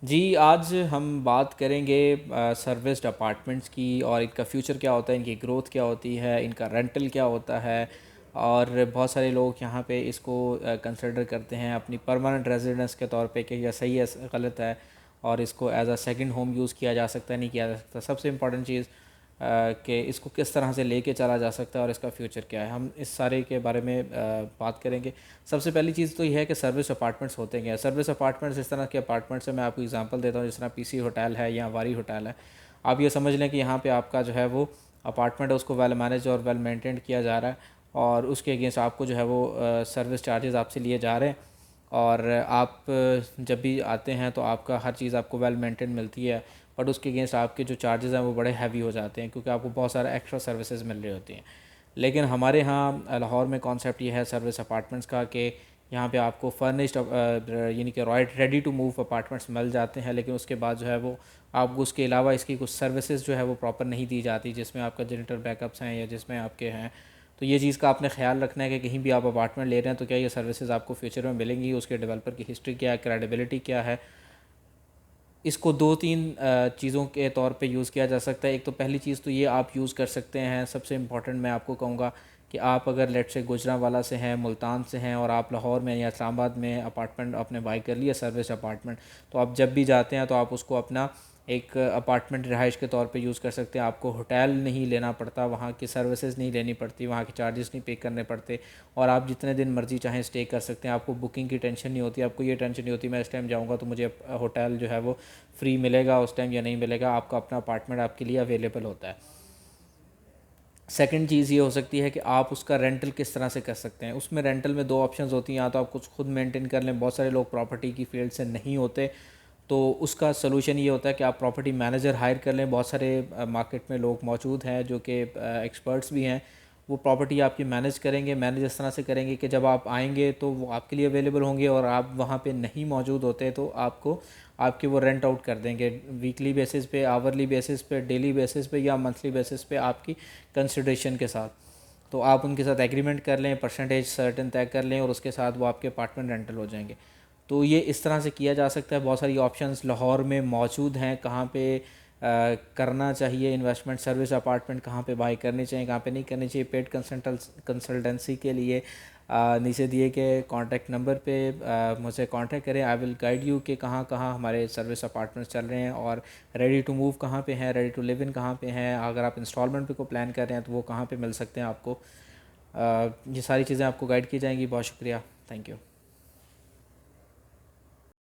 जी, आज हम बात करेंगे सर्विस्ड अपार्टमेंट्स की और इनका फ्यूचर क्या होता है, इनकी ग्रोथ क्या होती है, इनका रेंटल क्या होता है। और बहुत सारे लोग यहाँ पे इसको कंसिडर करते हैं अपनी परमानेंट रेजिडेंस के तौर पे कि यह सही है गलत है, और इसको as a second home use किया जा सकता है नहीं किया जा सकता। सबसे इम्पॉर्टेंट चीज़ कि इसको किस तरह से लेके चला जा सकता है और इसका फ्यूचर क्या है, हम इस सारे के बारे में बात करेंगे। सबसे पहली चीज़ तो यह है कि सर्विस अपार्टमेंट्स होते हैं। सर्विस अपार्टमेंट्स इस तरह के अपार्टमेंट्स हैं, मैं आपको एग्जांपल देता हूँ, जिस तरह पीसी होटल है या वारी होटल है। आप ये समझ लें कि यहाँ पे आपका जो है वो अपार्टमेंट है, उसको वेल मैनेज और वेल मेंटेन किया जा रहा है, और उसके अगेंस्ट आपको जो है वो सर्विस चार्जेस आपसे लिए जा रहे हैं। और आप जब भी आते हैं तो आपका हर चीज़ आपको वेल मेंटेन मिलती है, बट उसके अगेंस्ट आपके जो चार्जेस हैं वो बड़े हैवी हो जाते हैं, क्योंकि आपको बहुत सारे एक्स्ट्रा सर्विसेज मिल रही होती हैं। लेकिन हमारे यहाँ लाहौर में कॉन्सेप्ट ये है सर्विस अपार्टमेंट्स का कि यहाँ पे आपको फर्निश्ड यानी कि रेडी टू मूव अपार्टमेंट्स मिल जाते हैं, लेकिन उसके बाद जो है वो आपको उसके अलावा इसकी कुछ सर्विसेज जो है वो प्रॉपर नहीं दी जाती, जिसमें आपका जनरेटर बैकअप्स हैं या जिसमें आपके हैं। तो ये चीज़ का आपने ख्याल रखना है कि कहीं भी आप अपार्टमेंट ले रहे हैं तो क्या ये सर्विसेज आपको फ्यूचर में मिलेंगी, उसके डेवलपर की हिस्ट्री क्या है, क्रेडिबिलिटी क्या है। इसको दो तीन चीज़ों के तौर पे यूज़ किया जा सकता है। एक तो पहली चीज़ तो ये आप यूज़ कर सकते हैं, सबसे इम्पॉर्टेंट मैं आपको कहूँगा कि आप अगर लेट से गुजरांवाला से हैं, मुल्तान से हैं, और आप लाहौर में या इस्लामाबाद में अपार्टमेंट आपने बाई कर लिया सर्विस अपार्टमेंट, तो आप जब भी जाते हैं तो आप उसको अपना एक अपार्टमेंट रिहाइश के तौर पे यूज़ कर सकते हैं। आपको होटल नहीं लेना पड़ता, वहाँ की सर्विसेज नहीं लेनी पड़ती, वहाँ के चार्जेस नहीं पे करने पड़ते, और आप जितने दिन मर्ज़ी चाहें स्टे कर सकते हैं। आपको बुकिंग की टेंशन नहीं होती, आपको ये टेंशन नहीं होती मैं इस टाइम जाऊँगा तो मुझे होटल जो है वो फ्री मिलेगा उस टाइम या नहीं मिलेगा। आपका अपना अपार्टमेंट आपके लिए अवेलेबल होता है। सेकंड चीज़ ये हो सकती है कि आप उसका रेंटल किस तरह से कर सकते हैं। उसमें रेंटल में दो ऑप्शंस होती हैं, या तो आप कुछ खुद मेंटेन कर लें, बहुत सारे लोग प्रॉपर्टी की फील्ड से नहीं होते, तो उसका सलूशन ये होता है कि आप प्रॉपर्टी मैनेजर हायर कर लें। बहुत सारे मार्केट में लोग मौजूद हैं जो कि एक्सपर्ट्स भी हैं, वो प्रॉपर्टी आपकी मैनेज करेंगे। मैनेज इस तरह से करेंगे कि जब आप आएंगे तो वो आपके लिए अवेलेबल होंगे, और आप वहाँ पे नहीं मौजूद होते तो आपको आपके वो रेंट आउट कर देंगे वीकली बेसिस पे, आवरली बेसिस पे, डेली बेसिस पे या मंथली बेसिस पे आपकी कंसिडरेशन के साथ। तो आप उनके साथ एग्रीमेंट कर लें, परसेंटेज सर्टेन तय कर लें, और उसके साथ वो आपके अपार्टमेंट रेंटल हो जाएंगे। तो ये इस तरह से किया जा सकता है। बहुत सारी ऑप्शंस लाहौर में मौजूद हैं, कहाँ पे करना चाहिए इन्वेस्टमेंट, सर्विस अपार्टमेंट कहाँ पे बाई करनी चाहिए, कहाँ पे नहीं करनी चाहिए। पेड कंसल्टेंसी के लिए नीचे दिए गए कॉन्टैक्ट नंबर पे मुझसे कांटेक्ट करें। आई विल गाइड यू कि कहाँ कहाँ हमारे सर्विस अपार्टमेंट्स चल रहे हैं, और रेडी टू मूव कहाँ पे हैं, रेडी टू लिव इन कहाँ पे हैं। अगर आप इंस्टॉलमेंट पे को प्लान कर रहे हैं तो वो कहाँ पे मिल सकते हैं आपको। ये सारी चीज़ें आपको गाइड की जाएंगी। बहुत शुक्रिया, थैंक यू।